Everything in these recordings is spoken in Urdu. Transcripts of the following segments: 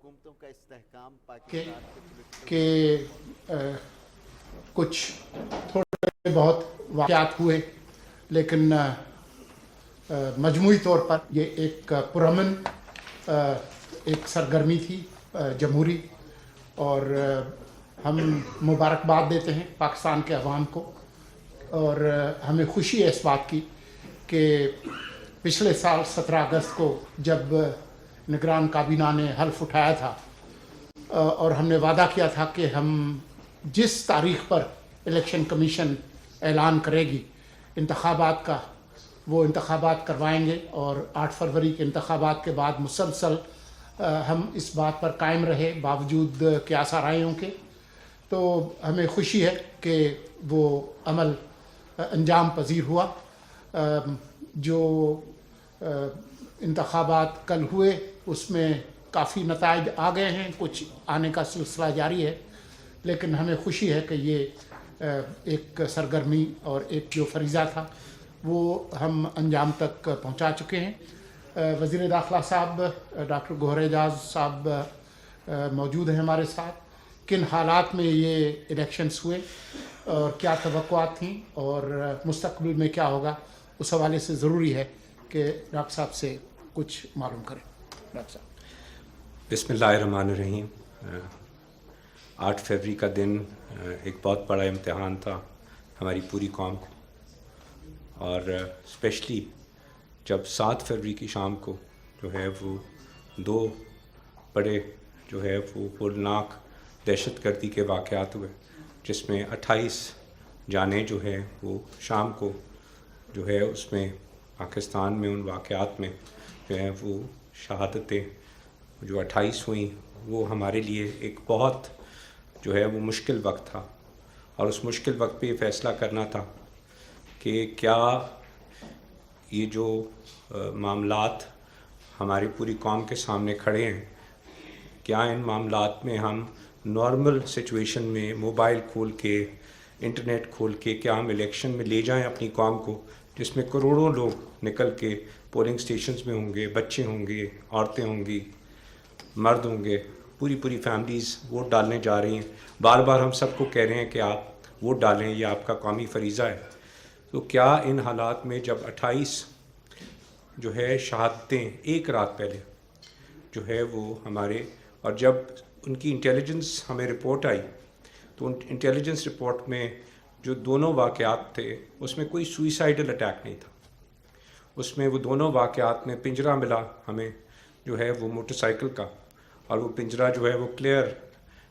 حکومتوں کا استحکام کہ پاکستان کہ کچھ تھوڑے بہت واقعات ہوئے، لیکن مجموعی طور پر یہ ایک پرامن ایک سرگرمی تھی جمہوری، اور ہم مبارکباد دیتے ہیں پاکستان کے عوام کو، اور ہمیں خوشی ہے اس بات کی کہ پچھلے سال 17 اگست کو جب نگران کابینہ نے حلف اٹھایا تھا اور ہم نے وعدہ کیا تھا کہ ہم جس تاریخ پر الیکشن کمیشن اعلان کرے گی انتخابات کا، وہ انتخابات کروائیں گے، اور 8 فروری کے انتخابات کے بعد مسلسل ہم اس بات پر قائم رہے باوجود قیاس آرائیوں کے۔ تو ہمیں خوشی ہے کہ وہ عمل انجام پذیر ہوا۔ جو انتخابات کل ہوئے اس میں کافی نتائج آ گئے ہیں، کچھ آنے کا سلسلہ جاری ہے، لیکن ہمیں خوشی ہے کہ یہ ایک سرگرمی اور ایک جو فریضہ تھا وہ ہم انجام تک پہنچا چکے ہیں۔ وزیر داخلہ صاحب ڈاکٹر گوہر اعجاز صاحب موجود ہیں ہمارے ساتھ۔ کن حالات میں یہ الیکشنز ہوئے اور کیا توقعات تھیں اور مستقبل میں کیا ہوگا، اس حوالے سے ضروری ہے کہ ڈاکٹر صاحب سے کچھ معلوم کریں۔ ڈاکٹر صاحب بسم اللہ الرحمن الرحیم۔ 8 فروری کا دن ایک بہت بڑا امتحان تھا ہماری پوری قوم کو، اور اسپیشلی جب 7 فروری کی شام کو جو ہے وہ 2 بڑے جو ہے وہ ہولناک دہشت گردی کے واقعات ہوئے، جس میں 28 جانیں جو ہے وہ شام کو جو ہے اس میں پاکستان میں ان واقعات میں جو ہے وہ شہادتیں جو 28 ہوئیں، وہ ہمارے لیے ایک بہت جو ہے وہ مشکل وقت تھا، اور اس مشکل وقت پہ یہ فیصلہ کرنا تھا کہ کیا یہ جو معاملات ہماری پوری قوم کے سامنے کھڑے ہیں، کیا ان معاملات میں ہم نارمل سچویشن میں موبائل کھول کے انٹرنیٹ کھول کے کیا ہم الیکشن میں لے جائیں اپنی قوم کو، جس میں کروڑوں لوگ نکل کے پولنگ سٹیشنز میں ہوں گے، بچے ہوں گے، عورتیں ہوں گی، مرد ہوں گے، پوری فیملیز ووٹ ڈالنے جا رہی ہیں۔ بار بار ہم سب کو کہہ رہے ہیں کہ آپ ووٹ ڈالیں، یہ آپ کا قومی فریضہ ہے۔ تو کیا ان حالات میں جب 28 جو ہے شہادتیں ایک رات پہلے جو ہے وہ ہمارے، اور جب ان کی انٹیلیجنس ہمیں رپورٹ آئی تو ان انٹیلیجنس رپورٹ میں جو دونوں واقعات تھے اس میں کوئی سوئسائڈل اٹیک نہیں تھا، اس میں وہ دونوں واقعات میں پنجرہ ملا ہمیں جو ہے وہ موٹر سائیکل کا، اور وہ پنجرہ جو ہے وہ کلیئر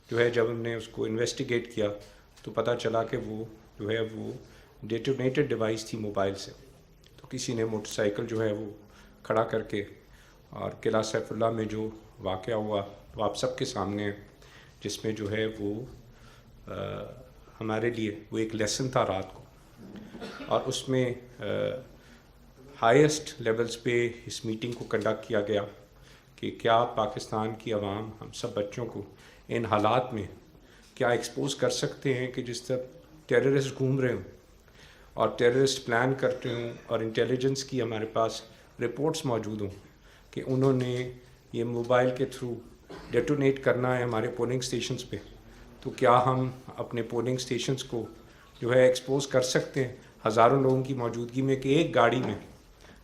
جو ہے جب ہم نے اس کو انویسٹیگیٹ کیا تو پتہ چلا کہ وہ جو ہے وہ ڈیٹونیٹڈ ڈیوائس تھی موبائل سے۔ تو کسی نے موٹر سائیکل جو ہے وہ کھڑا کر کے، اور قلعہ سیف اللہ میں جو واقعہ ہوا وہ آپ سب کے سامنے ہے، جس میں جو ہے وہ ہمارے لیے وہ ایک لیسن تھا رات کو، اور اس میں ہائیسٹ لیولز پہ اس میٹنگ کو کنڈکٹ کیا گیا کہ کیا پاکستان کی عوام ہم سب بچوں کو ان حالات میں کیا ایکسپوز کر سکتے ہیں کہ جس طرح ٹیررسٹ گھوم رہے ہوں اور ٹیررسٹ پلان کرتے ہوں، اور انٹیلیجنس کی ہمارے پاس رپورٹس موجود ہوں کہ انہوں نے یہ موبائل کے تھرو ڈیٹونیٹ کرنا ہے ہمارے پولنگ سٹیشنز پہ، تو کیا ہم اپنے پولنگ سٹیشنز کو جو ہے ایکسپوز کر سکتے ہیں ہزاروں لوگوں کی موجودگی میں، کہ ایک گاڑی میں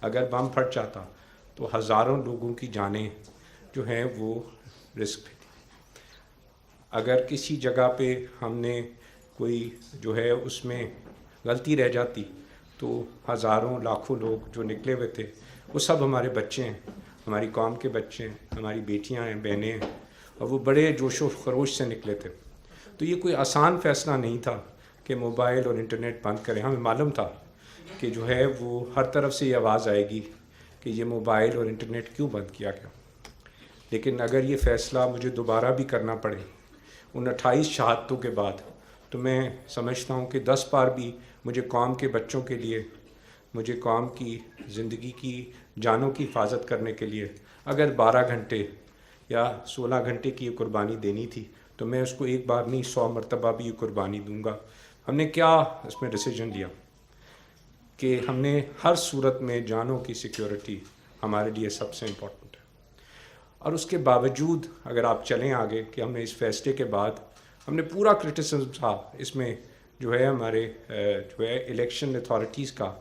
اگر بم پھٹ جاتا تو ہزاروں لوگوں کی جانیں جو ہیں وہ رسک پہ تھی۔ اگر کسی جگہ پہ ہم نے کوئی جو ہے اس میں غلطی رہ جاتی تو ہزاروں لاکھوں لوگ جو نکلے ہوئے تھے وہ سب ہمارے بچے ہیں، ہماری قوم کے بچے ہیں، ہماری بیٹیاں ہیں، بہنیں ہیں، اور وہ بڑے جوش و خروش سے نکلے تھے۔ تو یہ کوئی آسان فیصلہ نہیں تھا کہ موبائل اور انٹرنیٹ بند کریں۔ ہمیں معلوم تھا کہ جو ہے وہ ہر طرف سے یہ آواز آئے گی کہ یہ موبائل اور انٹرنیٹ کیوں بند کیا گیا، لیکن اگر یہ فیصلہ مجھے دوبارہ بھی کرنا پڑے ان 28 شہادتوں کے بعد، تو میں سمجھتا ہوں کہ 10 بار بھی مجھے قوم کے بچوں کے لیے، مجھے قوم کی زندگی کی جانوں کی حفاظت کرنے کے لیے اگر 12 گھنٹے یا 16 گھنٹے کی یہ قربانی دینی تھی تو میں اس کو ایک بار نہیں 100 مرتبہ بھی یہ قربانی دوں گا۔ ہم نے کیا اس میں ڈیسیجن لیا کہ ہم نے ہر صورت میں جانوں کی سیکیورٹی ہمارے لیے سب سے امپورٹنٹ ہے، اور اس کے باوجود اگر آپ چلیں آگے کہ ہم نے اس فیصلے کے بعد ہم نے پورا کرٹیسزم تھا اس میں جو ہے ہمارے جو ہے الیکشن اتھارٹیز کا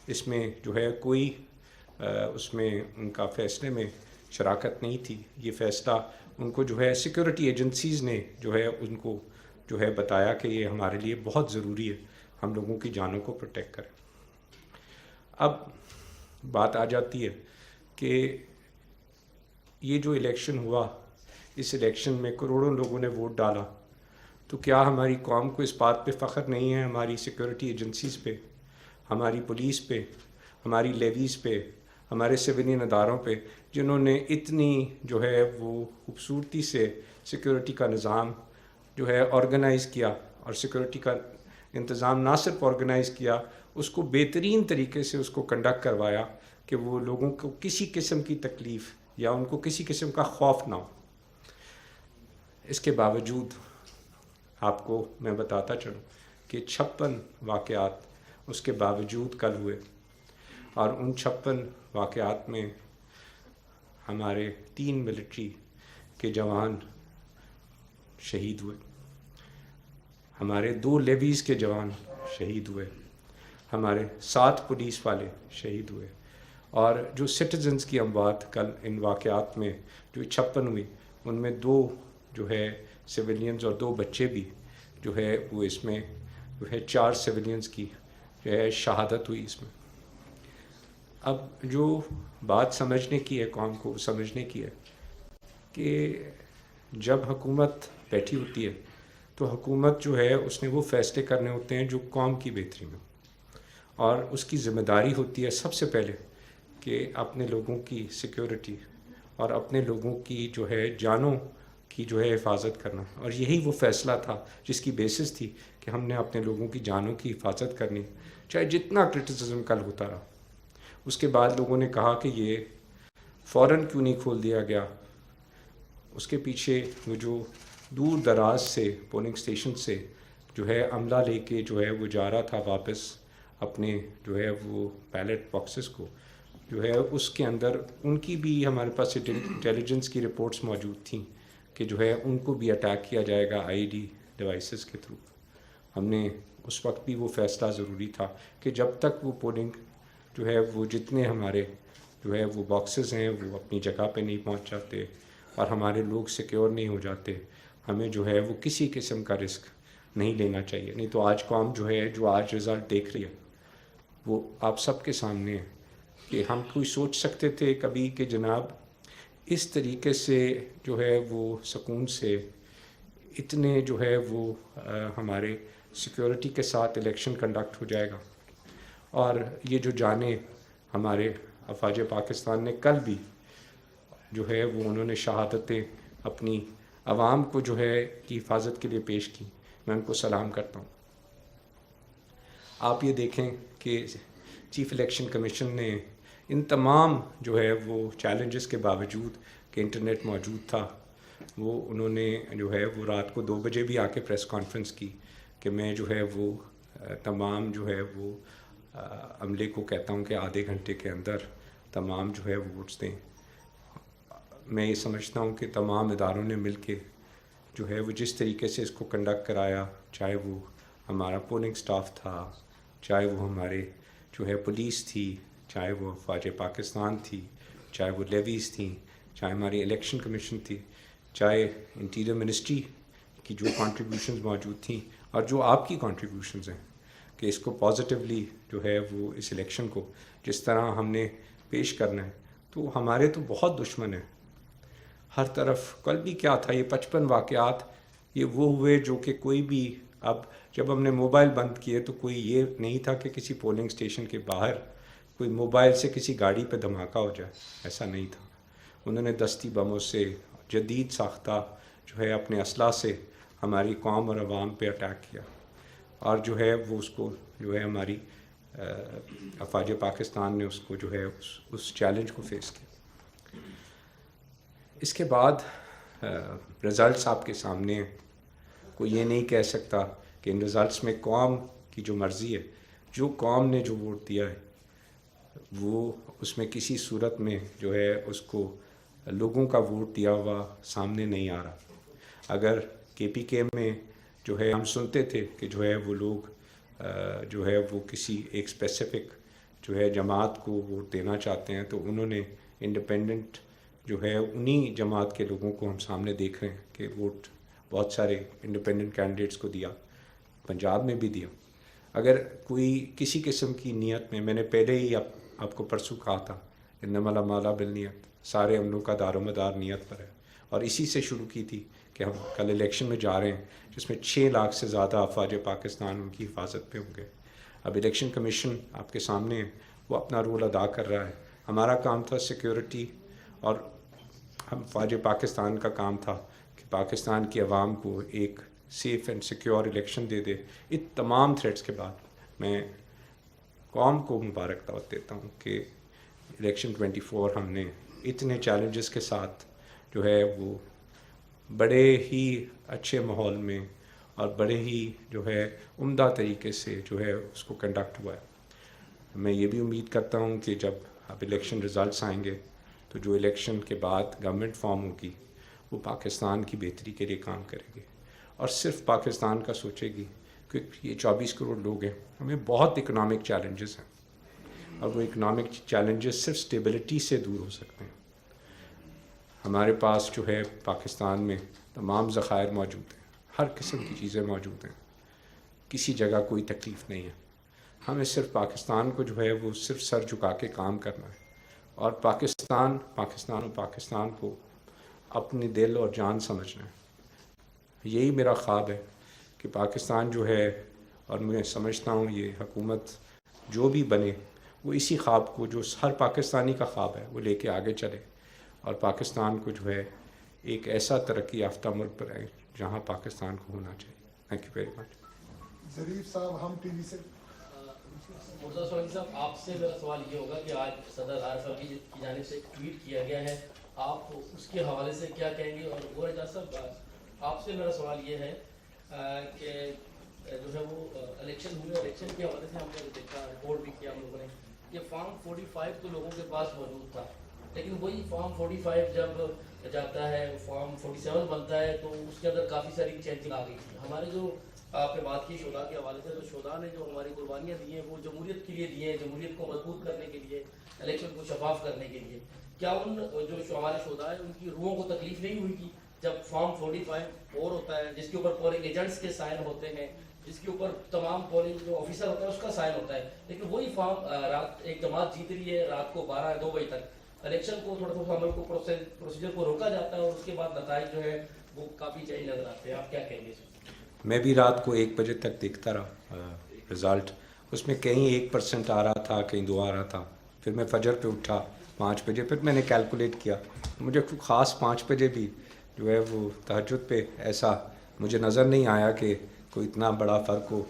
اس میں جو ہے کوئی اس میں ان کا فیصلے میں شراکت نہیں تھی. یہ فیصلہ ان کو جو ہے سیکورٹی ایجنسیز نے جو ہے ان کو جو ہے بتایا کہ یہ ہمارے لیے بہت ضروری ہے ہم لوگوں کی جانوں کو پروٹیکٹ کریں. اب بات آ جاتی ہے کہ یہ جو الیکشن ہوا اس الیکشن میں کروڑوں لوگوں نے ووٹ ڈالا تو کیا ہماری قوم کو اس بات پہ فخر نہیں ہے ہماری سیکورٹی ایجنسیز پہ, ہماری پولیس پہ, ہماری لیویز پہ, ہمارے سویلین اداروں پہ جنہوں نے اتنی جو ہے وہ خوبصورتی سے سیکورٹی کا نظام جو ہے آرگنائز کیا اور سیکورٹی کا انتظام نہ صرف آرگنائز کیا اس کو بہترین طریقے سے اس کو کنڈکٹ کروایا کہ وہ لوگوں کو کسی قسم کی تکلیف یا ان کو کسی قسم کا خوف نہ ہو. اس کے باوجود آپ کو میں بتاتا چلوں کہ 56 واقعات اس کے باوجود کل ہوئے اور ان 56 واقعات میں ہمارے 3 ملٹری کے جوان شہید ہوئے, ہمارے 2 لیویز کے جوان شہید ہوئے, ہمارے 7 پولیس والے شہید ہوئے اور جو سٹیزنز کی اموات کل ان واقعات میں جو 56 ہوئی ان میں 2 جو ہے سویلینز اور 2 بچے بھی جو ہے وہ اس میں جو ہے 4 سویلینز کی جو ہے شہادت ہوئی اس میں. اب جو بات سمجھنے کی ہے قوم کو سمجھنے کی ہے کہ جب حکومت بیٹھی ہوتی ہے تو حکومت جو ہے اس نے وہ فیصلے کرنے ہوتے ہیں جو قوم کی بہتری میں, اور اس کی ذمہ داری ہوتی ہے سب سے پہلے کہ اپنے لوگوں کی سیکیورٹی اور اپنے لوگوں کی جو ہے جانوں کی جو ہے حفاظت کرنا. اور یہی وہ فیصلہ تھا جس کی بیسس تھی کہ ہم نے اپنے لوگوں کی جانوں کی حفاظت کرنی چاہے جتنا کرٹیسزم کل ہوتا رہا. اس کے بعد لوگوں نے کہا کہ یہ فوراً کیوں نہیں کھول دیا گیا. اس کے پیچھے وہ جو دور دراز سے پولنگ اسٹیشن سے جو ہے عملہ لے کے جو ہے وہ جا رہا تھا واپس اپنے جو ہے وہ بیلٹ باکسز کو جو ہے اس کے اندر ان کی بھی ہمارے پاس انٹیلیجنس کی رپورٹس موجود تھیں کہ جو ہے ان کو بھی اٹیک کیا جائے گا آئی ڈی ڈیوائسز کے تھرو. ہم نے اس وقت بھی وہ فیصلہ ضروری تھا کہ جب تک وہ پولنگ جو ہے وہ جتنے ہمارے جو ہے وہ باکسز ہیں وہ اپنی جگہ پہ نہیں پہنچ جاتے اور ہمارے لوگ سیکیور نہیں ہو جاتے ہمیں جو ہے وہ کسی قسم کا رسک نہیں لینا چاہیے. نہیں تو آج قوم جو ہے جو آج رزلٹ دیکھ رہی ہے وہ آپ سب کے سامنے ہے کہ ہم کوئی سوچ سکتے تھے کبھی کہ جناب اس طریقے سے جو ہے وہ سکون سے اتنے جو ہے وہ ہمارے سیکیورٹی کے ساتھ الیکشن کنڈکٹ ہو جائے گا. اور یہ جو جانیں ہمارے افواج پاکستان نے کل بھی جو ہے وہ انہوں نے شہادتیں اپنی عوام کو جو ہے کی حفاظت کے لیے پیش کی, میں ان کو سلام کرتا ہوں. آپ یہ دیکھیں کہ چیف الیکشن کمیشن نے ان تمام جو ہے وہ چیلنجز کے باوجود کہ انٹرنیٹ موجود تھا وہ انہوں نے جو ہے وہ رات کو 2 بجے بھی آ کے پریس کانفرنس کی کہ میں جو ہے وہ تمام جو ہے وہ عملے کو کہتا ہوں کہ آدھے گھنٹے کے اندر تمام جو ہے وہ ووٹس دیں. میں یہ سمجھتا ہوں کہ تمام اداروں نے مل کے جو ہے وہ جس طریقے سے اس کو کنڈکٹ کرایا, چاہے وہ ہمارا پولنگ سٹاف تھا, چاہے وہ ہمارے جو ہے پولیس تھی, چاہے وہ افواج پاکستان تھی, چاہے وہ لیویز تھیں, چاہے ہماری الیکشن کمیشن تھی, چاہے انٹیریئر منسٹری کی جو کنٹریبیوشنز موجود تھیں اور جو آپ کی کنٹریبیوشنز ہیں کہ اس کو پازیٹیولی جو ہے وہ اس الیکشن کو جس طرح ہم نے پیش کرنا ہے. تو ہمارے تو بہت دشمن ہیں ہر طرف. کل بھی کیا تھا یہ 55 واقعات یہ وہ ہوئے جو کہ کوئی بھی اب جب ہم نے موبائل بند کیے تو کوئی یہ نہیں تھا کہ کسی پولنگ اسٹیشن کے باہر کوئی موبائل سے کسی گاڑی پہ دھماکہ ہو جائے, ایسا نہیں تھا. انہوں نے دستی بموں سے جدید ساختہ جو ہے اپنے اسلحہ سے ہماری قوم اور عوام پہ اٹیک کیا اور جو ہے وہ اس کو جو ہے ہماری افواج پاکستان نے اس کو جو ہے اس چیلنج کو فیس کیا. اس کے بعد رزلٹس آپ کے سامنے ہیں. کوئی یہ نہیں کہہ سکتا کہ ان رزلٹس میں قوم کی جو مرضی ہے, جو قوم نے جو ووٹ دیا ہے وہ اس میں کسی صورت میں جو ہے اس کو لوگوں کا ووٹ دیا ہوا سامنے نہیں آ رہا. اگر کے پی کے میں جو ہے ہم سنتے تھے کہ جو ہے وہ لوگ جو ہے وہ کسی ایک اسپیسیفک جو ہے جماعت کو ووٹ دینا چاہتے ہیں، تو انہوں نے انڈیپینڈنٹ جو ہے انہی جماعت کے لوگوں کو ہم سامنے دیکھ رہے ہیں کہ ووٹ بہت سارے انڈیپینڈنٹ کینڈیڈیٹس کو دیا، پنجاب میں بھی دیا. اگر کوئی کسی قسم کی نیت میں نے پہلے ہی آپ کو پرسوں کہا تھا انما الاعمال بالنیت، سارے عملوں کا دار و مدار نیت پر ہے، اور اسی سے شروع کی تھی کہ ہم کل الیکشن میں جا رہے ہیں جس میں 6 لاکھ سے زیادہ افواج پاکستان ان کی حفاظت پہ ہوں گے. اب الیکشن کمیشن آپ کے سامنے ہے، وہ اپنا رول ادا کر رہا ہے. ہمارا کام تھا سیکیورٹی، اور ہم افواج پاکستان کا کام تھا کہ پاکستان کی عوام کو ایک سیف اینڈ سیکیور الیکشن دے دے. ان تمام تھریٹس کے بعد میں قوم کو مبارکباد دیتا ہوں کہ الیکشن 24 ہم نے اتنے چیلنجز کے ساتھ جو ہے وہ بڑے ہی اچھے ماحول میں اور بڑے ہی جو ہے عمدہ طریقے سے جو ہے اس کو کنڈکٹ ہوا ہے. میں یہ بھی امید کرتا ہوں کہ جب اب الیکشن ریزلٹس آئیں گے تو جو الیکشن کے بعد گورنمنٹ فارم ہوگی وہ پاکستان کی بہتری کے لیے کام کرے گی، اور صرف پاکستان کا سوچے گی، کیونکہ یہ 24 کروڑ لوگ ہیں. ہمیں بہت اکنامک چیلنجز ہیں، اور وہ اکنامک چیلنجز صرف اسٹیبلٹی سے دور ہو سکتے ہیں. ہمارے پاس جو ہے پاکستان میں تمام ذخائر موجود ہیں، ہر قسم کی چیزیں موجود ہیں، کسی جگہ کوئی تکلیف نہیں ہے. ہمیں صرف پاکستان کو جو ہے وہ صرف سر جھکا کے کام کرنا ہے، اور پاکستان کو اپنے دل اور جان سمجھنا ہے. یہی میرا خواب ہے کہ پاکستان جو ہے، اور میں سمجھتا ہوں یہ حکومت جو بھی بنے وہ اسی خواب کو جو ہر پاکستانی کا خواب ہے وہ لے کے آگے چلے، اور پاکستان کو جو ہے ایک ایسا ترقی یافتہ ملک پر ہے جہاں پاکستان کو ہونا چاہیے. Thank you very much. Zarif صاحب، ہم ٹی وی سے. مرتضیٰ سوانی صاحب، آپ سے میرا سوال یہ ہوگا کہ آج صدر عارف علوی کی جانب سے ایک ٹویٹ کیا گیا ہے، آپ اس کے حوالے سے کیا کہیں گے؟ اور غور اعجاز صاحب، آپ سے میرا سوال یہ ہے کہ جو ہے وہ الیکشن ہوئے، الیکشن کے حوالے سے ہم نے دیکھا، رپورٹ بھی کیا ہم لوگوں نے کہ فارم 45 تو لوگوں کے پاس موجود تھا، لیکن وہی فارم 45 جب جاتا ہے فارم 47 بنتا ہے تو اس کے اندر کافی ساری چینجنگ آ گئی تھی. ہمارے جو آپ نے بات کی شہداء کے حوالے سے، تو شہداء نے جو ہماری قربانیاں دی ہیں وہ جمہوریت کے لیے دی ہیں، جمہوریت کو مضبوط کرنے کے لیے، الیکشن کو شفاف کرنے کے لیے. کیا ان جو ہمارے شہداء ہیں ان کی روحوں کو تکلیف نہیں ہوئی تھی جب فارم 45 اور ہوتا ہے جس کے اوپر پولنگ ایجنٹس کے سائن ہوتے ہیں، جس کے اوپر تمام پولنگ جو آفیسر ہوتا ہے اس کا سائن ہوتا ہے، لیکن وہی فارم رات ایک جماعت جیت رہی ہے رات کو 2 بجے تک، الیکشن کو تھوڑا تھوڑا عمل کو پروسیجر کو روکا جاتا ہے، اور اس کے بعد نتائج جو ہے وہ کافی چینج نظر آتے ہیں. آپ کیا کہیں گے؟ میں بھی رات کو 1 بجے تک دیکھتا رہا رزلٹ، اس میں کہیں 1% آ رہا تھا، کہیں 2 آ رہا تھا. پھر میں فجر پہ اٹھا 5 بجے، پھر میں نے کیلکولیٹ کیا، مجھے خاص 5 بجے بھی جو ہے وہ تہجد پہ ایسا مجھے نظر نہیں آیا کہ کوئی اتنا بڑا فرق ہو.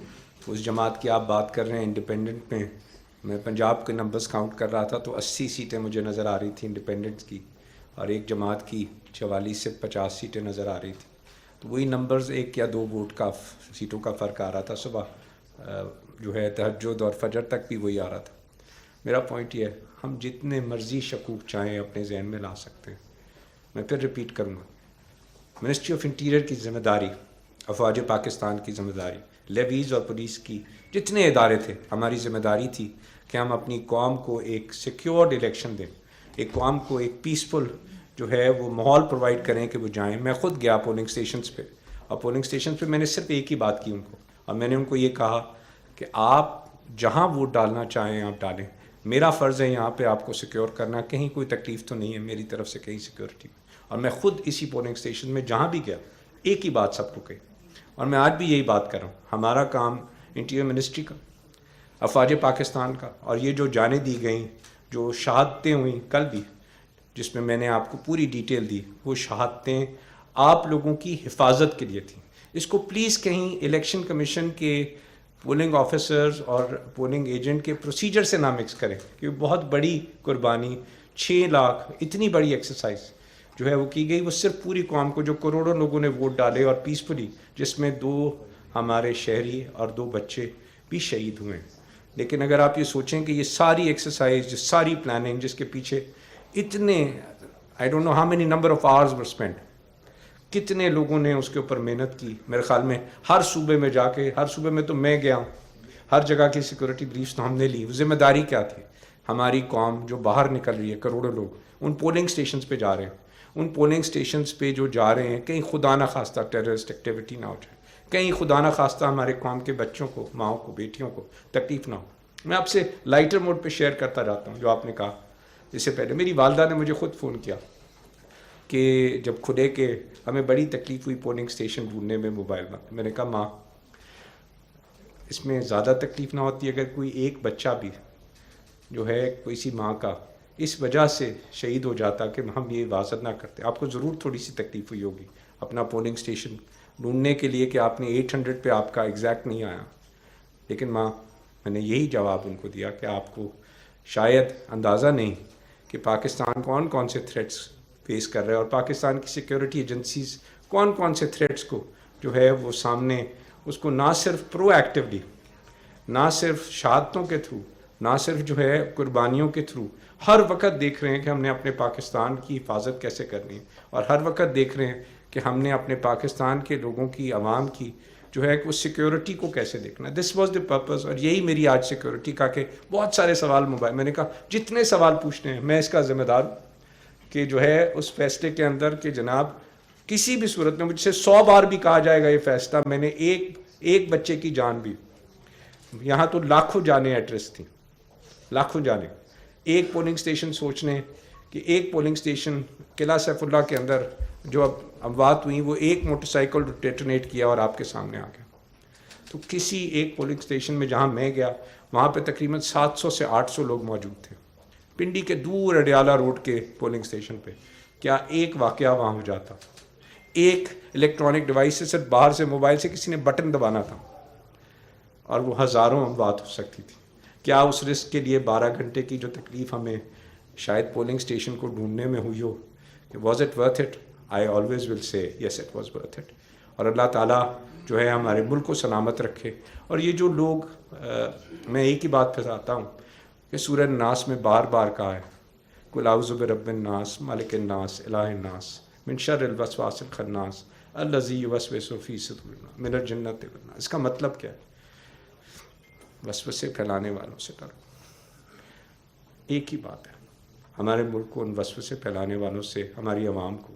اس جماعت کی آپ بات کر رہے ہیں انڈیپینڈنٹ میں پنجاب کے نمبرز کاؤنٹ کر رہا تھا تو 80 سیٹیں مجھے نظر آ رہی تھیں انڈیپینڈنٹس کی، اور ایک جماعت کی 44 سے 50 سیٹیں نظر آ رہی تھیں. تو وہی نمبرز 1 یا 2 ووٹ کا سیٹوں کا فرق آ رہا تھا. صبح جو ہے تہجد اور فجر تک بھی وہی آ رہا تھا. میرا پوائنٹ یہ ہے، ہم جتنے مرضی شکوک چاہیں اپنے ذہن میں لا سکتے ہیں. میں پھر ریپیٹ کروں گا، منسٹری آف انٹیریئر کی ذمہ داری، افواج پاکستان کی ذمہ داری، لیویز اور پولیس کی جتنے ادارے تھے، ہماری ذمہ داری تھی کہ ہم اپنی قوم کو ایک سیکیورڈ الیکشن دیں، ایک قوم کو ایک پیسفل جو ہے وہ ماحول پرووائڈ کریں کہ وہ جائیں. میں خود گیا پولنگ اسٹیشنز پہ، اور پولنگ اسٹیشنز پہ میں نے صرف ایک ہی بات کی ان کو، اور میں نے ان کو یہ کہا کہ آپ جہاں ووٹ ڈالنا چاہیں آپ ڈالیں، میرا فرض ہے یہاں پہ آپ کو سیکیور کرنا، کہیں کوئی تکلیف تو نہیں ہے میری طرف سے کہیں سیکیورٹی. اور میں خود اسی پولنگ اسٹیشن میں جہاں بھی گیا ایک ہی بات سب کو کہی، اور میں آج بھی یہی بات کر رہا ہوں. ہمارا کام انٹیریئر منسٹری کا، افواج پاکستان کا، اور یہ جو جانیں دی گئیں، جو شہادتیں ہوئیں کل بھی جس میں نے آپ کو پوری ڈیٹیل دی، وہ شہادتیں آپ لوگوں کی حفاظت کے لیے تھیں. اس کو پلیز کہیں الیکشن کمیشن کے پولنگ آفیسرز اور پولنگ ایجنٹ کے پروسیجر سے نہ مکس کریں، کیونکہ بہت بڑی قربانی 6 لاکھ اتنی بڑی ایکسرسائز جو ہے وہ کی گئی، وہ صرف پوری قوم کو جو کروڑوں لوگوں نے ووٹ ڈالے اور پیسفلی، جس میں 2 ہمارے شہری اور 2 بچے بھی شہید ہوئے. لیکن اگر آپ یہ سوچیں کہ یہ ساری ایکسرسائز، ساری پلاننگ جس کے پیچھے اتنے I don't know how many number of hours were spent. کتنے لوگوں نے اس کے اوپر محنت کی. میرے خیال میں ہر صوبے میں جا کے, ہر صوبے میں تو میں گیا ہوں, ہر جگہ کی سیکورٹی بریفس تو ہم نے لی. ذمہ داری کیا تھی؟ ہماری قوم جو باہر نکل رہی ہے, کروڑوں لوگ ان پولنگ اسٹیشنز پہ جا رہے ہیں, ان پولنگ اسٹیشنز پہ جو جا رہے ہیں, کہیں خدا نہ خواستہ ٹیررسٹ ایکٹیویٹی نہ ہو جائے, کہیں خدا نہ خواستہ ہمارے قوم کے بچوں کو, ماؤں کو, بیٹیوں کو تکلیف نہ ہو. میں آپ سے لائٹر موڈ پہ شیئر کرتا جاتا ہوں جو آپ نے کہا. اس سے پہلے میری والدہ نے مجھے خود فون کیا کہ جب کھلے کہ ہمیں بڑی تکلیف ہوئی پولنگ اسٹیشن ڈھونڈنے میں موبائل میں. میں نے کہا ماں, اس میں زیادہ تکلیف نہ ہوتی اگر کوئی ایک بچہ بھی جو ہے کسی ماں کا اس وجہ سے شہید ہو جاتا کہ ہم یہ حفاظت نہ کرتے. آپ کو ضرور تھوڑی سی تکلیف ہوئی ہوگی اپنا پولنگ اسٹیشن ڈھونڈنے کے لیے کہ آپ نے 800 پہ آپ کا ایگزیکٹ نہیں آیا. لیکن ماں, میں نے یہی جواب ان کو دیا کہ آپ کو شاید اندازہ نہیں کہ پاکستان کون کون سے تھریٹس فیس کر رہا ہے, اور پاکستان کی سیکیورٹی ایجنسیز کون کون سے تھریٹس کو جو ہے وہ سامنے اس کو نہ صرف پرو ایکٹیولی, نہ صرف شہادتوں کے تھرو, نہ صرف جو ہے قربانیوں کے تھرو, ہر وقت دیکھ رہے ہیں کہ ہم نے اپنے پاکستان کی حفاظت کیسے کرنی ہے, اور ہر وقت دیکھ رہے ہیں کہ ہم نے اپنے پاکستان کے لوگوں کی, عوام کی جو ہے کہ اس سیکیورٹی کو کیسے دیکھنا ہے. This was the purpose. اور یہی میری آج سیکیورٹی کا کہ بہت سارے سوال موبائل, میں نے کہا جتنے سوال پوچھنے ہیں میں اس کا ذمہ دار ہوں کہ جو ہے اس فیصلے کے اندر کہ جناب کسی بھی صورت میں مجھ سے 100 بار بھی کہا جائے گا یہ فیصلہ, میں نے ایک بچے کی جان بھی, یہاں تو لاکھوں جانیں ایٹ رسک تھیں, لاکھوں جانیں. ایک پولنگ اسٹیشن سوچنے کہ ایک پولنگ اسٹیشن قلعہ سیف اللہ کے اندر جو اب اموات ہوئیں وہ ایک موٹر سائیکل ڈیٹونیٹ کیا اور آپ کے سامنے آ گیا. تو کسی ایک پولنگ اسٹیشن میں جہاں میں گیا وہاں پہ تقریباً 700 سے 800 لوگ موجود تھے. پنڈی کے دور اڈیالہ روڈ کے پولنگ اسٹیشن پہ کیا ایک واقعہ وہاں ہو جاتا, ایک الیکٹرانک ڈیوائس سے باہر سے موبائل سے کسی نے بٹن دبانا تھا اور وہ ہزاروں اموات ہو سکتی تھی. کیا اس رسک کے لیے 12 گھنٹے کی جو تکلیف ہمیں شاید پولنگ اسٹیشن کو ڈھونڈنے میں ہوئی ہو, کہ was it worth it? I always will say yes it was worth it. اور اللہ تعالیٰ جو ہے ہمارے ملک کو سلامت رکھے. اور یہ جو لوگ, میں ایک ہی بات پہ آتا ہوں کہ سورہ الناس میں بار بار کہا ہے قل اعوذ برب الناس مالک الناس الہ الناس من شر الوسواس الخناس الذی یوسوس فی صدور الناس من الجنۃ والناس. اس کا مطلب کیا ہے؟ وسوسے پھیلانے والوں سے ڈرو. ایک ہی بات ہے, ہمارے ملک کو ان وسوسے پھیلانے والوں سے, ہماری عوام کو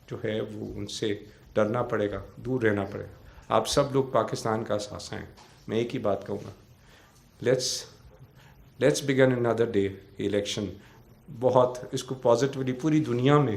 جو ہے وہ ان سے ڈرنا پڑے گا, دور رہنا پڑے گا. آپ سب لوگ پاکستان کا اثاثہ ہیں. میں ایک ہی بات کہوں گا, let's begin another day. Election بہت اس کو پازیٹیولی پوری دنیا میں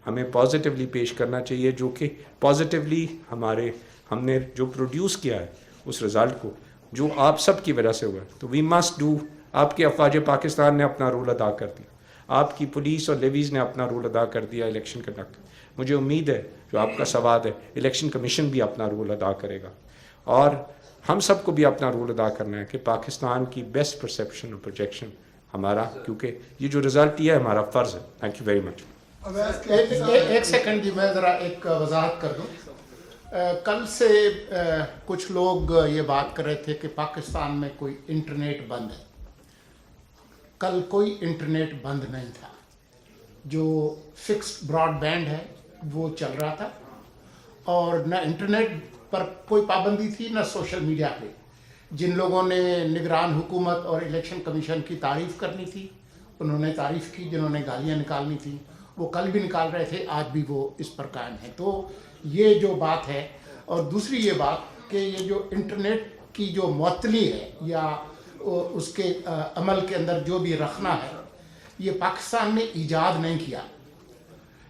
ہمیں پازیٹیولی پیش کرنا چاہیے, جو کہ پازیٹیولی ہم نے جو پروڈیوس کیا ہے اس رزلٹ کو جو آپ سب کی وجہ سے ہوا ہے. تو وی مسٹ ڈو. آپ کے افواج پاکستان نے اپنا رول ادا کر دیا, آپ کی پولیس اور لیویز نے اپنا رول ادا کر دیا الیکشن کنڈکٹ. مجھے امید ہے جو آپ کا سوال ہے الیکشن کمیشن بھی اپنا رول ادا کرے گا, اور ہم سب کو بھی اپنا رول ادا کرنا ہے کہ پاکستان کی بیسٹ پرسیپشن اور پروجیکشن ہمارا, کیونکہ یہ جو رزلٹ یہ ہے ہمارا فرض ہے. Thank you very much. ایک سیکنڈ جی, میں ذرا ایک وضاحت کر دوں. کل سے کچھ لوگ یہ بات کر رہے تھے کہ پاکستان میں کوئی انٹرنیٹ بند ہے. کل کوئی انٹرنیٹ بند نہیں تھا. جو فکسڈ براڈ بینڈ ہے وہ چل رہا تھا, اور نہ انٹرنیٹ پر کوئی پابندی تھی نہ سوشل میڈیا پہ. جن لوگوں نے نگران حکومت اور الیکشن کمیشن کی تعریف کرنی تھی انہوں نے تعریف کی, جنہوں نے گالیاں نکالنی تھیں وہ کل بھی نکال رہے تھے, آج بھی وہ اس پر قائم ہیں. تو یہ جو بات ہے, اور دوسری یہ بات کہ یہ جو انٹرنیٹ کی جو معطلی ہے یا اس کے عمل کے اندر جو بھی رکھنا ہے, یہ پاکستان نے ایجاد نہیں کیا.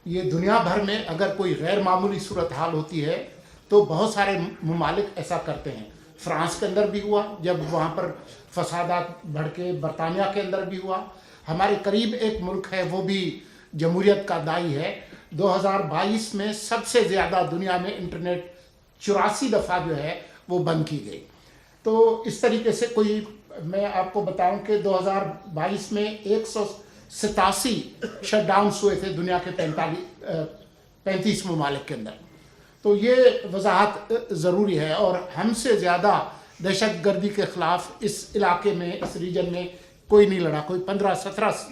یہ دنیا بھر میں اگر کوئی غیر معمولی صورتحال ہوتی ہے تو بہت سارے ممالک ایسا کرتے ہیں. فرانس کے اندر بھی ہوا جب وہاں پر فسادات بڑھ کے, برطانیہ کے اندر بھی ہوا. ہمارے قریب ایک ملک ہے وہ بھی جمہوریت کا دائی ہے. 2022 میں سب سے زیادہ دنیا میں انٹرنیٹ 84 دفعہ جو ہے وہ بند کی گئی. تو اس طریقے سے کوئی, میں آپ کو بتاؤں کہ 2022 میں 187 شٹ ڈاؤنس ہوئے تھے دنیا کے 35 ممالک کے اندر. تو یہ وضاحت ضروری ہے. اور ہم سے زیادہ دہشت گردی کے خلاف اس علاقے میں, اس ریجن میں کوئی نہیں لڑا. کوئی 15-17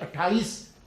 28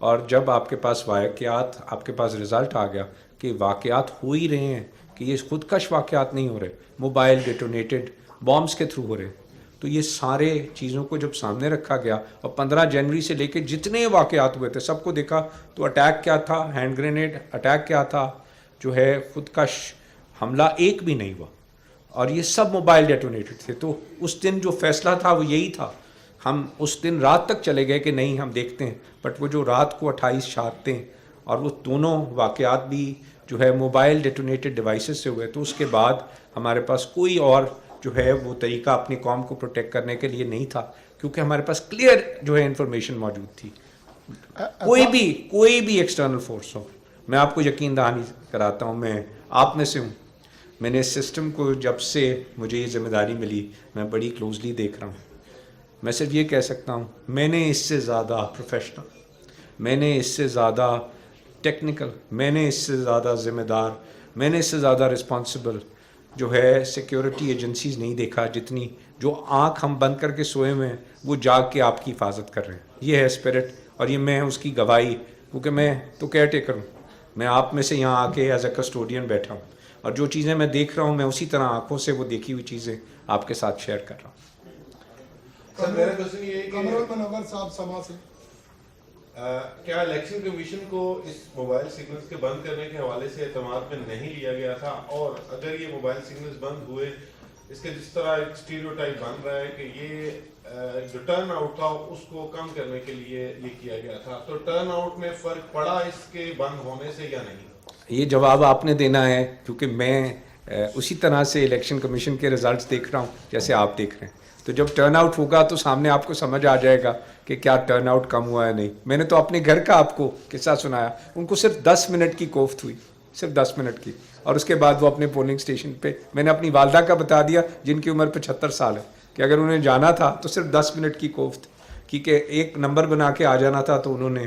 اور جب آپ کے پاس واقعات، آپ کے پاس رزلٹ آ گیا کہ واقعات ہو ہی رہے ہیں، کہ یہ خودکش واقعات نہیں ہو رہے، موبائل ڈیٹونیٹڈ بامز کے تھرو ہو رہے، تو یہ سارے چیزوں کو جب سامنے رکھا گیا اور 15 جنوری سے لے کے جتنے واقعات ہوئے تھے سب کو دیکھا، تو اٹیک کیا تھا، ہینڈ گرینیڈ اٹیک کیا تھا، جو ہے خودکش حملہ ایک بھی نہیں ہوا، اور یہ سب موبائل ڈیٹونیٹڈ تھے. تو اس دن جو فیصلہ تھا وہ یہی تھا. ہم اس دن رات تک چلے گئے کہ نہیں ہم دیکھتے ہیں، بٹ وہ جو رات کو 28 شہادتیں اور وہ دونوں واقعات بھی جو ہے موبائل ڈیٹونیٹڈ ڈیوائسز سے ہوئے، تو اس کے بعد ہمارے پاس کوئی اور جو ہے وہ طریقہ اپنی قوم کو پروٹیکٹ کرنے کے لیے نہیں تھا، کیونکہ ہمارے پاس کلیئر جو ہے انفارمیشن موجود تھی. کوئی بھی ایکسٹرنل فورس ہو، میں آپ کو یقین دہانی کراتا ہوں، میں آپ میں سے ہوں، میں نے اس سسٹم کو جب سے مجھے یہ ذمہ داری ملی میں بڑی کلوزلی دیکھ رہا ہوں. میں صرف یہ کہہ سکتا ہوں میں نے اس سے زیادہ پروفیشنل، میں نے اس سے زیادہ ٹیکنیکل، میں نے اس سے زیادہ ذمہ دار، میں نے اس سے زیادہ رسپانسبل جو ہے سیکیورٹی ایجنسیز نہیں دیکھا، جتنی جو آنکھ ہم بند کر کے سوئے ہوئے ہیں وہ جاگ کے آپ کی حفاظت کر رہے ہیں. یہ ہے اسپرٹ، اور یہ میں اس کی گواہی، کیونکہ میں تو کیئر ٹیکر ہوں، میں آپ میں سے یہاں آ کے ایز اے کسٹوڈین بیٹھا ہوں، اور جو چیزیں میں دیکھ رہا ہوں میں اسی طرح آنکھوں سے وہ دیکھی ہوئی چیزیں آپ کے ساتھ شیئر کر رہا ہوں. سر میرا کوشچن یہ ہے کمرول منور صاحب سما سے کیا الیکشن کمیشن کو اس موبائل سگنلز کے بند کرنے کے حوالے سے اعتماد میں نہیں لیا گیا تھا، اور اگر یہ موبائل سگنلز بند ہوئے، اس کے جس طرح ایک اسٹیریوٹائپ بن رہا ہے کہ یہ جو ٹرن آؤٹ تھا اس کو کم کرنے کے لیے یہ کیا گیا تھا، تو ٹرن آؤٹ میں فرق پڑا اس کے بند ہونے سے یا نہیں؟ یہ جواب آپ نے دینا ہے، کیونکہ میں اسی طرح سے الیکشن کمیشن کے رزلٹس دیکھ رہا ہوں جیسے آپ دیکھ رہے ہیں. تو جب ٹرن آؤٹ ہوگا تو سامنے آپ کو سمجھ آ جائے گا کہ کیا ٹرن آؤٹ کم ہوا ہے نہیں. میں نے تو اپنے گھر کا آپ کو قصہ سنایا، ان کو صرف 10 منٹ کی کوفت ہوئی، صرف 10 منٹ کی، اور اس کے بعد وہ اپنے پولنگ اسٹیشن پہ، میں نے اپنی والدہ کا بتا دیا جن کی عمر 75 سال ہے کہ اگر انہیں جانا تھا تو صرف 10 منٹ کی کوفت، کیونکہ ایک نمبر بنا کے آ جانا تھا. تو انہوں نے،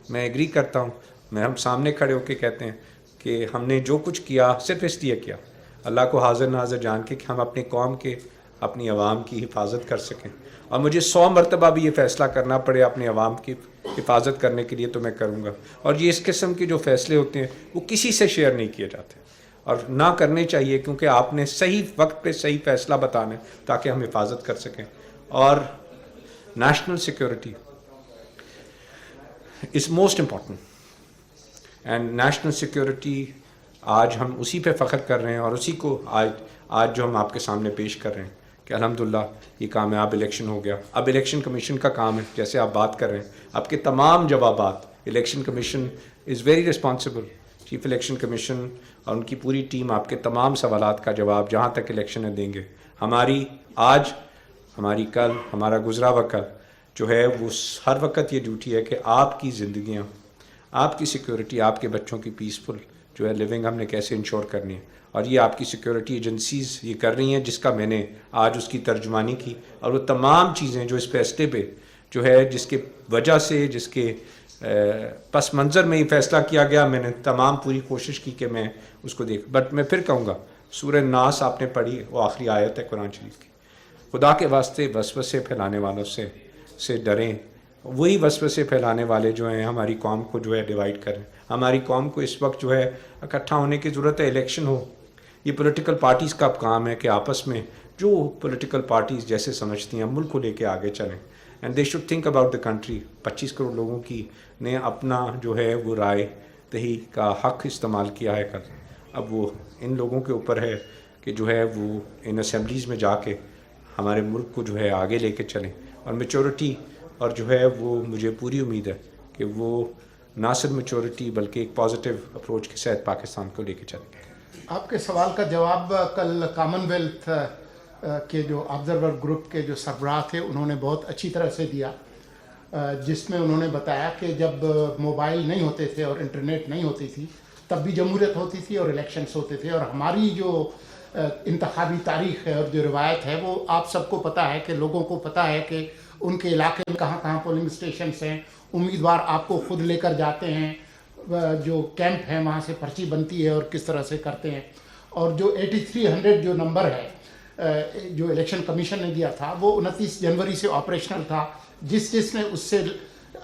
میں ایگری کرتا ہوں، میں ہم سامنے کھڑے ہو کے کہتے ہیں کہ ہم نے جو کچھ کیا صرف اس لیے کیا اللہ کو حاضر ناظر جان کے کہ ہم اپنی قوم کے، اپنی عوام کی حفاظت کر سکیں. اور مجھے 100 مرتبہ بھی یہ فیصلہ کرنا پڑے اپنے عوام کی حفاظت کرنے کے لیے تو میں کروں گا. اور یہ اس قسم کے جو فیصلے ہوتے ہیں وہ کسی سے شیئر نہیں کیے جاتے، اور نہ کرنے چاہیے، کیونکہ آپ نے صحیح وقت پہ صحیح فیصلہ بتانا ہے تاکہ ہم حفاظت کر سکیں. اور national security is most important, and national security آج ہم اسی پہ فخر کر رہے ہیں، اور اسی کو آج جو ہم آپ کے سامنے پیش کر رہے ہیں کہ الحمدللہ یہ کامیاب الیکشن ہو گیا. اب الیکشن کمیشن کا کام ہے، جیسے آپ بات کر رہے ہیں، آپ کے تمام جوابات، election commission is very responsible, chief election commission اور ان کی پوری ٹیم آپ کے تمام سوالات کا جواب جہاں تک الیکشن ہے دیں گے. ہماری آج، ہماری کل، ہمارا گزرا وقت جو ہے وہ ہر وقت یہ ڈیوٹی ہے کہ آپ کی زندگیاں، آپ کی سیکیورٹی، آپ کے بچوں کی پیسفل جو ہے لیونگ ہم نے کیسے انشور کرنی ہے. اور یہ آپ کی سیکیورٹی ایجنسیز یہ کر رہی ہیں، جس کا میں نے آج اس کی ترجمانی کی. اور وہ تمام چیزیں جو اس فیصلے پہ جو ہے، جس کے وجہ سے، جس کے پس منظر میں یہ فیصلہ کیا گیا، میں نے تمام پوری کوشش کی کہ میں اس کو دیکھ. بٹ میں پھر کہوں گا، سورہ ناس آپ نے پڑھی، وہ آخری آیت ہے قرآن شریف کی. خدا کے واسطے وسوسے پھیلانے والوں سے ڈریں. وہی وسوسے پھیلانے والے جو ہیں ہماری قوم کو جو ہے ڈیوائیڈ کریں. ہماری قوم کو اس وقت جو ہے اکٹھا ہونے کی ضرورت ہے. الیکشن ہو، یہ پولیٹیکل پارٹیز کا کام ہے کہ آپس میں جو پولیٹیکل پارٹیز جیسے سمجھتی ہیں ملک کو لے کے آگے چلیں. And they should think about the country. 25 crore لوگوں کی نے اپنا جو ہے وہ رائے دہی کا حق استعمال کیا ہے کل. اب وہ ان لوگوں کے اوپر ہے کہ جو ہے وہ ان اسمبلیز میں جا کے ہمارے ملک کو جو ہے آگے لے کے چلیں. اور میچورٹی، اور جو ہے وہ مجھے پوری امید ہے کہ وہ نہ صرف میچورٹی بلکہ ایک پازیٹیو اپروچ کے ساتھ پاکستان کو لے کے چلیں گے. آپ کے سوال کا جواب کل کامن ویلتھ کے جو آبزرور گروپ کے جو سربراہ تھے انہوں نے بہت اچھی طرح سے دیا، جس میں انہوں نے بتایا کہ جب موبائل نہیں ہوتے تھے اور انٹرنیٹ نہیں ہوتی تھی تب بھی جمہوریت ہوتی تھی اور الیکشنز ہوتے تھے. اور ہماری جو انتخابی تاریخ ہے اور جو روایت ہے وہ آپ سب کو پتہ ہے کہ لوگوں کو پتہ ہے کہ ان کے علاقے میں کہاں کہاں پولنگ اسٹیشنز ہیں. امیدوار آپ کو خود لے کر جاتے ہیں، جو کیمپ ہیں وہاں سے پرچی بنتی ہے اور کس طرح سے کرتے ہیں. اور جو 8300 جو نمبر ہے جو الیکشن کمیشن نے دیا تھا وہ 29 جنوری سے آپریشنل تھا. جس نے اس سے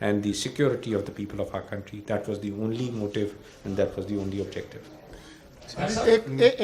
and the security of the people of our country. That was the only motive and that was the only objective.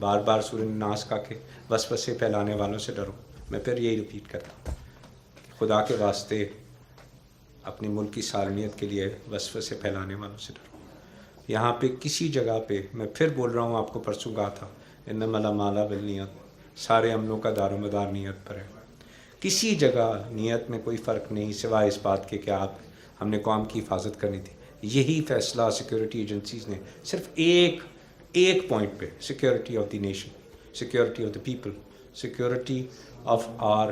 بار بار سورہ الناس کہا کہ وسوسے پھیلانے والوں سے ڈرو. میں پھر یہی ریپیٹ کرتا ہوں کہ خدا کے واسطے اپنی ملک کی سالمیت کے لیے وسوسے پھیلانے والوں سے ڈرو. یہاں پہ کسی جگہ پہ میں پھر بول رہا ہوں, آپ کو پرسوں کہا تھا انما الاعمال بالنیات, سارے عملوں کا دار و مدار نیت پر ہے. کسی جگہ نیت میں کوئی فرق نہیں سوائے اس بات کے کہ آپ ہم نے قوم کی حفاظت کرنی تھی. یہی فیصلہ سیکورٹی ایجنسیز نے صرف ایک پوائنٹ پہ, security of the nation, security of the people, security of our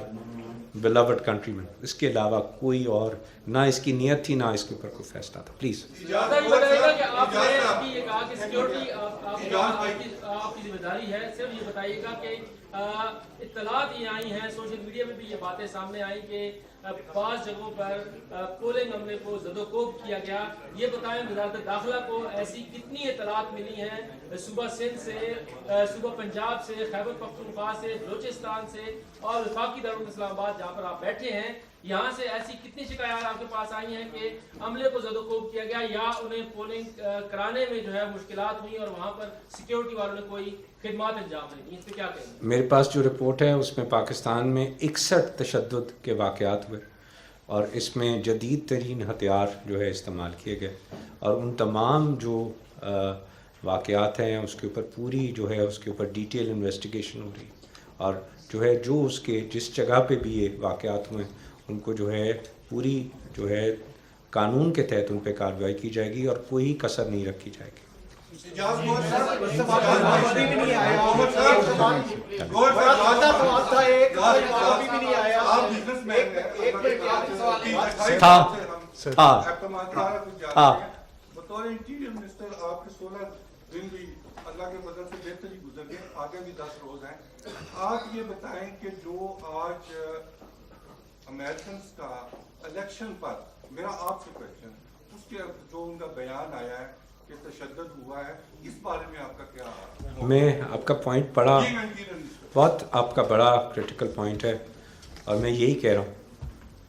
beloved countrymen, اس کے علاوہ کوئی اور نہ اس کی نیت تھی نہ اس کے اوپر کوئی فیصلہ تھا. پلیز آپ کی ذمہ داری ہے, صرف یہ بتائیے گا کہ اطلاعات یہ آئی ہیں, سوشل میڈیا میں بھی یہ باتیں سامنے آئی کہ بعض جگہوں پر پولنگ عملے کو زد و کوب کیا گیا. یہ بتائیں وزارت داخلہ کو ایسی کتنی اطلاعات ملی ہیں صوبہ سندھ سے, صوبہ پنجاب سے, خیبر پختونخوا سے, بلوچستان سے اور وفاقی دارالحکومت اسلام آباد جہاں پر آپ بیٹھے ہیں, یہاں سے ایسی کتنی شکایات آپ کے پاس آئی ہیں کہ عملے کو زد و کوب کیا گیا یا انہیں پولنگ کرانے میں جو ہے مشکلات ہوئی اور وہاں پر سیکیورٹی والوں نے کوئی خدمات انجام نہیں دی؟ اس پہ کیا کہیں گے؟ میرے پاس جو رپورٹ ہے اس میں پاکستان میں 61 تشدد کے واقعات ہوئے اور اس میں جدید ترین ہتھیار جو ہے استعمال کیے گئے, اور ان تمام جو واقعات ہیں اس کے اوپر پوری جو ہے اس کے اوپر ڈیٹیل انویسٹیگیشن ہو رہی ہے, اور جو ہے جو اس کے جس جگہ پہ بھی یہ واقعات ہوئے ان کو جو ہے پوری جو ہے قانون کے تحت ان پہ کارروائی کی جائے گی اور کوئی کسر نہیں رکھی جائے گی. بطور انٹیریئر منسٹر آپ کے 16 دن بھی اللہ کے فضل سے بہتر ہی گزر گئے, آگے بھی 10 روز ہیں. آپ یہ بتائیں کہ جو آج امریکنز کا الیکشن پر, میرا آپ سے کویشچن, اس کے جو ان کا بیان آیا ہے کہ تشدد ہوا ہے, اس بارے میں آپ کا کیا؟ میں آپ کا پوائنٹ پڑھا, بہت آپ کا بڑا کریٹیکل پوائنٹ ہے, اور میں یہی کہہ رہا ہوں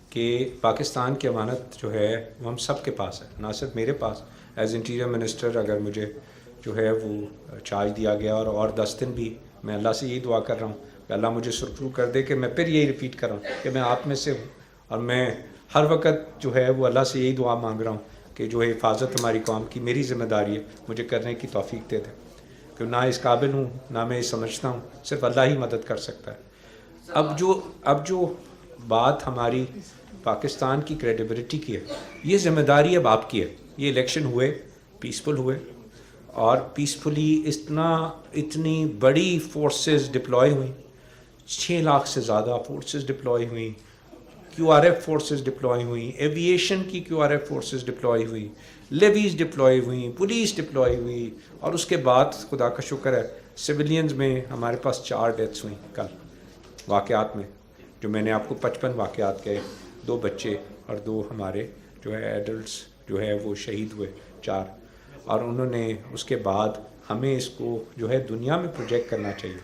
کہ پاکستان کی امانت جو ہے وہ ہم سب کے پاس ہے, نہ صرف میرے پاس. ایز انٹیریئر منسٹر اگر مجھے جو ہے وہ چارج دیا گیا اور 10 دن بھی, میں اللہ سے یہی دعا کر رہا ہوں کہ اللہ مجھے سرخرو کر دے کہ میں پھر یہی ریپیٹ کر رہا ہوں کہ میں آپ میں سے ہوں, اور میں ہر وقت جو ہے وہ اللہ سے یہی دعا مانگ رہا ہوں کہ جو ہے حفاظت ہماری قوم کی میری ذمہ داری ہے, مجھے کرنے کی توفیق دے دے, کہ نہ اس قابل ہوں نہ میں یہ سمجھتا ہوں, صرف اللہ ہی مدد کر سکتا ہے. اب جو بات ہماری پاکستان کی کریڈیبلٹی کی ہے, یہ ذمہ داری اب آپ کی ہے. یہ الیکشن ہوئے, پیسفل ہوئے, اور پیسفلی اتنی بڑی فورسز ڈپلوائے ہوئیں, 6 لاکھ سے زیادہ فورسز ڈپلوائے ہوئیں, QRF فورسز ڈپلوائے ہوئیں, ایویشن کی QRF فورسز ڈپلوائے ہوئی, لیویز ڈپلوائے ہوئیں, پولیس ڈپلوائے ہوئی, اور اس کے بعد خدا کا شکر ہے سویلینز میں ہمارے پاس 4 ڈیتھس ہوئیں کل واقعات میں, جو میں نے آپ کو 55 واقعات کہے, 2 بچے اور 2 ہمارے جو ہے ایڈلٹس جو ہے وہ شہید ہوئے 4. اور انہوں نے اس کے بعد ہمیں اس کو جو ہے دنیا میں پروجیکٹ کرنا چاہیے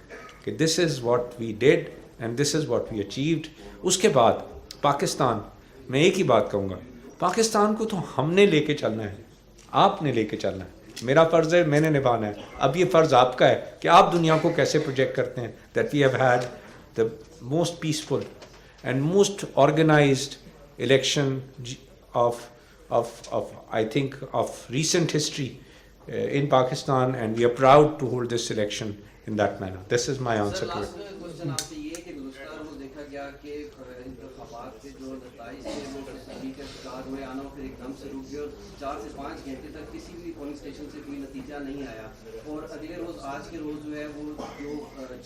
کہ this is what we did and this is what we achieved. اس کے بعد پاکستان, میں ایک ہی بات کہوں گا, پاکستان کو تو ہم نے لے کے چلنا ہے, آپ نے لے کے چلنا ہے. میرا فرض ہے, میں نے نبھانا ہے. اب یہ فرض آپ کا ہے کہ آپ دنیا کو کیسے پروجیکٹ کرتے ہیں that we have had the most peaceful and most organised election of I think of recent history in Pakistan, and we are proud to hold this election in that manner. This is my answer to it. question آپ سے یہ کہ گزشتہ روز دیکھا گیا کہ انتخابات کے جو نتائج تھے وہ تبدیلی کا شکار ہوئے, آنا پھر ایک دم سے رک گئے, اور 4 سے 5 گھنٹے تک کسی بھی پولنگ اسٹیشن سے کوئی نتیجہ نہیں آیا. اور اگلے روز آج کے روز جو ہے وہ جو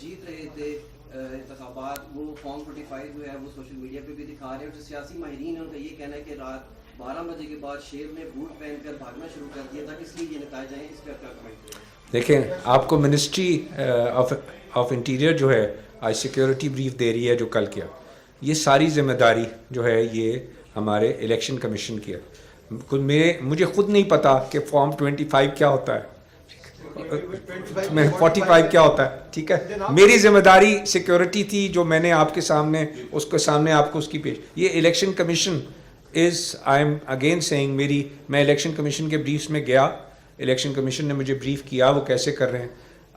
جیت رہے تھے انتخابات, وہ فارم 45 جو ہے وہ سوشل میڈیا پہ بھی دکھا رہے ہیں, اور جو سیاسی ماہرین ہیں ان کا یہ کہنا ہے کہ رات 12 بجے کے بعد شیر نے بوٹ پہن کر بھاگنا شروع کر دیا تھا, اس لیے یہ نتائج آئے. اس پہ کیا کمنٹ ہے؟ دیکھیں, آپ کو منسٹری آف انٹیریئر جو ہے آج سیکیورٹی بریف دے رہی ہے جو کل کیا, یہ ساری ذمہ داری جو ہے یہ ہمارے الیکشن کمیشن کی ہے. مجھے خود نہیں پتا کہ فارم 25 کیا ہوتا ہے, 45 کیا ہوتا ہے, ٹھیک ہے. میری ذمہ داری سیکیورٹی تھی جو میں نے آپ کے سامنے اس کے سامنے آپ کو اس کی پیش. یہ election commission I am again seeing, میں الیکشن کمیشن کے بریفس میں گیا, الیکشن کمیشن نے مجھے بریف کیا وہ کیسے کر رہے ہیں.